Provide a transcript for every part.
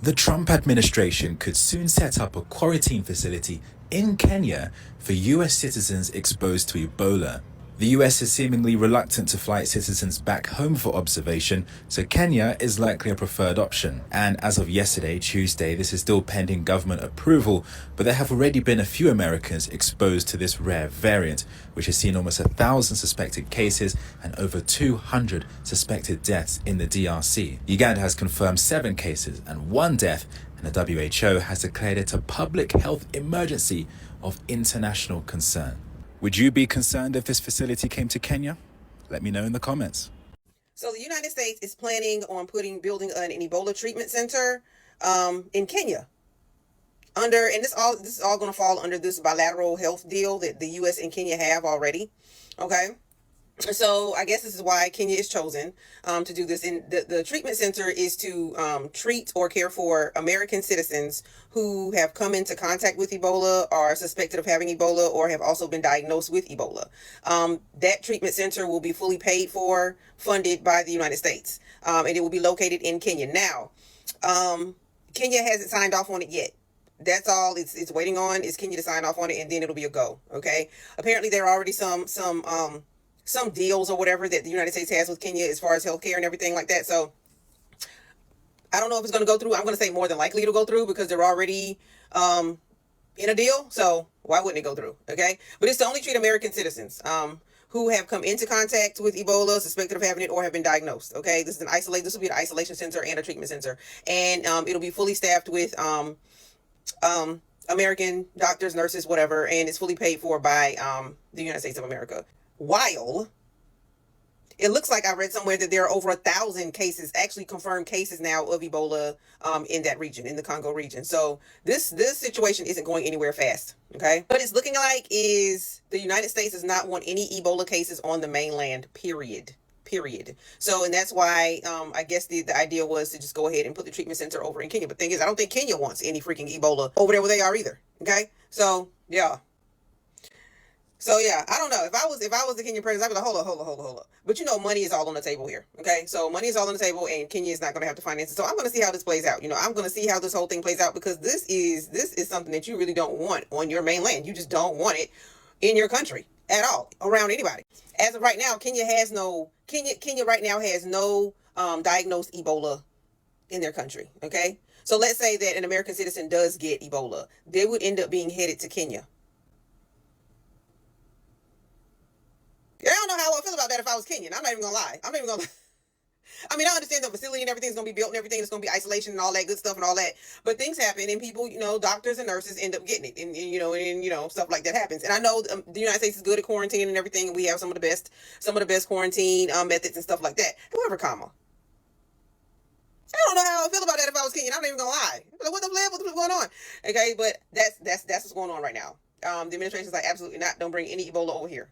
The Trump administration could soon set up a quarantine facility in Kenya for US citizens exposed to Ebola. The US is seemingly reluctant to fly its citizens back home for observation, so Kenya is likely a preferred option. And as of yesterday, Tuesday, this is still pending government approval, but there have already been a few Americans exposed to this rare variant, which has seen almost 1,000 suspected cases and over 200 suspected deaths in the DRC. Uganda has confirmed 7 cases and 1 death, and the WHO has declared it a public health emergency of international concern. Would you be concerned if this facility came to Kenya? Let me know in the comments. So the United States is planning on building an Ebola treatment center in Kenya. And this is all going to fall under this bilateral health deal that the U.S. and Kenya have already. Okay. So I guess this is why Kenya is chosen to do this. And the treatment center is to treat or care for American citizens who have come into contact with Ebola, are suspected of having Ebola, or have also been diagnosed with Ebola. That treatment center will be fully paid for, funded by the United States, and it will be located in Kenya. Now, Kenya hasn't signed off on it yet. That's all it's waiting on is Kenya to sign off on it, and then it'll be a go. Okay. Apparently there are already some deals or whatever that the United States has with Kenya as far as healthcare and everything like that. So I don't know if it's going to go through. I'm going to say more than likely it'll go through because they're already in a deal. So why wouldn't it go through? Okay. But it's to only treat American citizens who have come into contact with Ebola, suspected of having it, or have been diagnosed. Okay. This will be an isolation center and a treatment center. And it'll be fully staffed with American doctors, nurses, whatever. And it's fully paid for by the United States of America. While it looks like I read somewhere that there are over 1,000 cases, actually confirmed cases now of Ebola in that region, in the Congo region. So this situation isn't going anywhere fast. Okay. What it's looking like is the United States does not want any Ebola cases on the mainland, period. So, and that's why I guess the idea was to just go ahead and put the treatment center over in Kenya. But the thing is, I don't think Kenya wants any freaking Ebola over there where they are either. Okay. So yeah. I don't know. If I was the Kenyan president, I'd be like, hold up. But money is all on the table here. Okay. So money is all on the table and Kenya is not going to have to finance it. So I'm going to see how this plays out. I'm going to see how this whole thing plays out because this is something that you really don't want on your mainland. You just don't want it in your country at all around anybody. As of right now, Kenya right now has no diagnosed Ebola in their country. Okay. So let's say that an American citizen does get Ebola. They would end up being headed to Kenya. I don't know how I would feel about that if I was Kenyan. I'm not even gonna lie. I mean, I understand the facility and everything's gonna be built and everything. It's gonna be isolation and all that good stuff and all that. But things happen and people, doctors and nurses end up getting it, and stuff like that happens. And I know the United States is good at quarantine and everything. And we have some of the best quarantine methods and stuff like that. However, I don't know how I feel about that if I was Kenyan. I'm not even gonna lie. Like, what's going on? Okay, but that's what's going on right now. The administration's like, absolutely not. Don't bring any Ebola over here.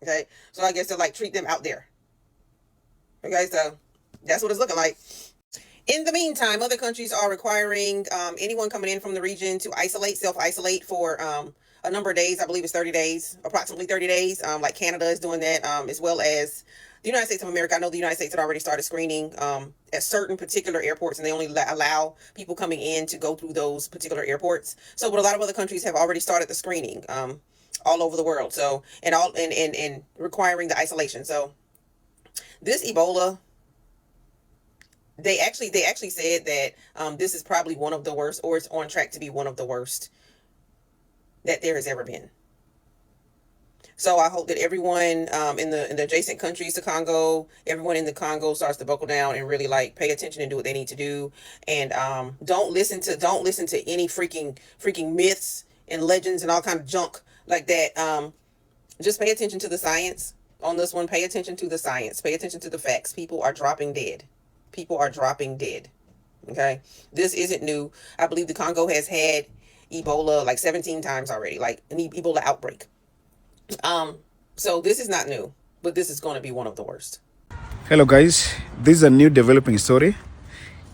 Okay, so I guess they'll treat them out there. Okay, so that's what it's looking like. In the meantime, other countries are requiring anyone coming in from the region to self-isolate for a number of days. I believe it's 30 days, approximately 30 days. Like Canada is doing that, as well as the United States of America. I know the United States had already started screening at certain particular airports, and they only allow people coming in to go through those particular airports. So, but a lot of other countries have already started the screening. All over the world. So, and requiring the isolation. So this Ebola, they actually said that this is probably one of the worst, or it's on track to be one of the worst that there has ever been. So I hope that everyone in the adjacent countries to Congo, everyone in the Congo starts to buckle down and really pay attention and do what they need to do. And don't listen to any freaking myths and legends and all kind of junk like that. Just pay attention to the science on this one. Pay attention to the science. Pay attention to the facts. People are dropping dead. Okay. This isn't new. I believe the Congo has had Ebola 17 times already, an Ebola outbreak. So this is not new, but this is going to be one of the worst. Hello guys, this is a new developing story.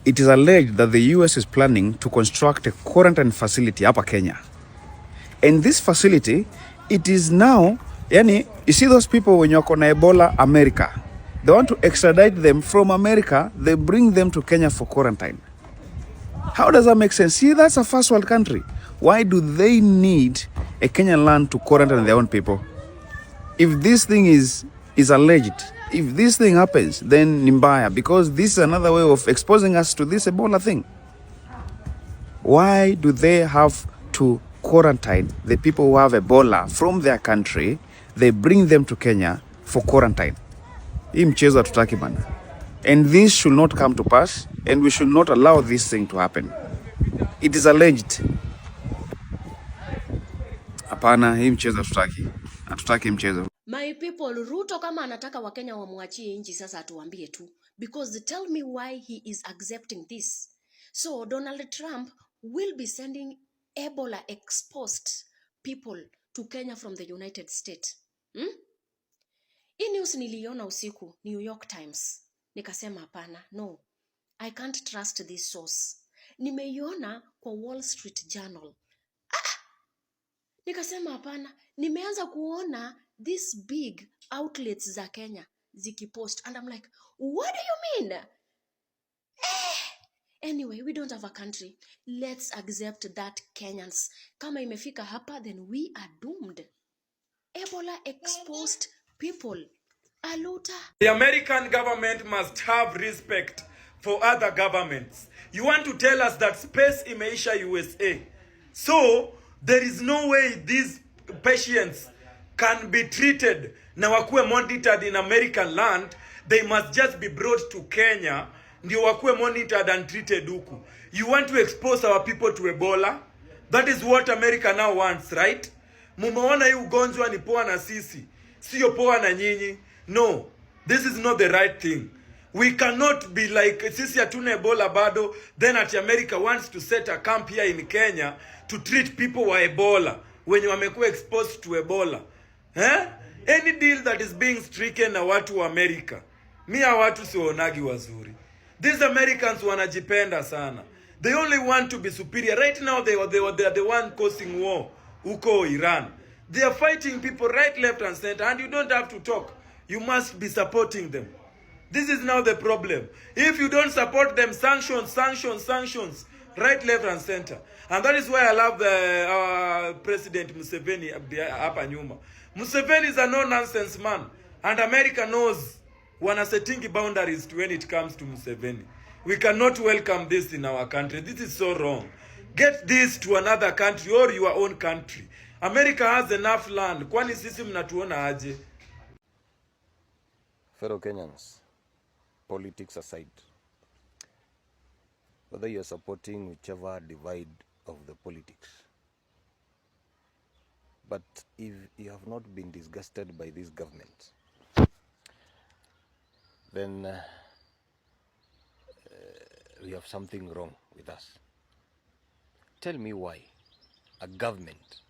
It is alleged that the US is planning to construct a quarantine facility up in Kenya. And this facility, it is now, you see those people when you're on Ebola, America, they want to extradite them from America, they bring them to Kenya for quarantine. How does that make sense? See, that's a first world country. Why do they need a Kenyan land to quarantine their own people? If this thing is alleged, if this thing happens, then Nimbaya, because this is another way of exposing us to this Ebola thing. Why do they have to quarantine the people who have Ebola from their country? They bring them to Kenya for quarantine. Hii mchezo hatutaki bana. And this should not come to pass, and we should not allow this thing to happen. It is alleged. Hapana, hii mchezo hatutaki. Hatutaki mchezo. My people, Ruto kama anataka Wakenya wamwachie nchi sasa atuambie tu. Because tell me why he is accepting this. So Donald Trump will be sending Ebola exposed people to Kenya from the United States. Hii news niliona usiku, New York Times. Nikasema hapana, no. I can't trust this source. Nimeiona kwa Wall Street Journal. Nikasema hapana, nimeanza kuona these big outlets za Kenya zikipost, and I'm like, what do you mean? Anyway, we don't have a country. Let's accept that Kenyans. Kama imefika hapa, then we are doomed. Ebola exposed people. Aluta. The American government must have respect for other governments. You want to tell us that space imeisha USA. So, there is no way these patients can be treated na wakuwe monitored in American land. They must just be brought to Kenya ndio wakuwe monitored and treated huku. You want to expose our people to Ebola? That is what America now wants, right? Mumeona hii ugonjwa ni poa na sisi, sio poa na nyinyi. No, this is not the right thing. We cannot be like, sisi hatuna Ebola bado, then at America wants to set a camp here in Kenya to treat people wa Ebola, wenye wamekuwa exposed to Ebola. Any deal that is being stricken na watu wa America, mia watu sionagi wazuri. These Americans wanajipenda sana. They only want to be superior. Right now they are the one causing war huko Iran. They are fighting people right, left and center, and you don't have to talk. You must be supporting them. This is now the problem. If you don't support them, sanctions, sanctions, sanctions, right, left and center. And that is why I love the President Museveni hapa nyuma. Museveni is a no-nonsense man, and America knows wana setting boundaries to when it comes to Museveni. We cannot welcome this in our country. This is so wrong. Get this to another country or your own country. America has enough land. Kwani sisi mnatuona aje? Fellow Kenyans, politics aside, whether you are supporting whichever divide of the politics, but if you have not been disgusted by this government, then we have something wrong with us. Tell me why a government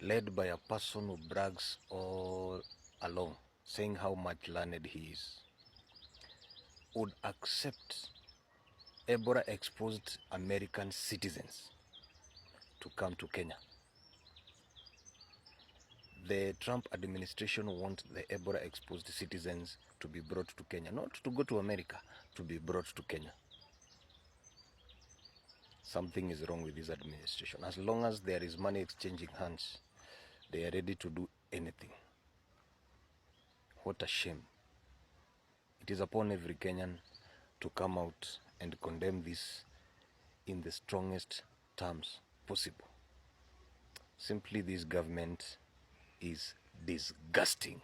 led by a person who brags all along, saying how much learned he is, would accept Ebola exposed American citizens to come to Kenya. The Trump administration wants the Ebola exposed citizens to be brought to Kenya, not to go to America, to be brought to Kenya. Something is wrong with this administration. As long as there is money exchanging hands, they are ready to do anything. What a shame. It is upon every Kenyan to come out and condemn this in the strongest terms possible. Simply, this government is disgusting.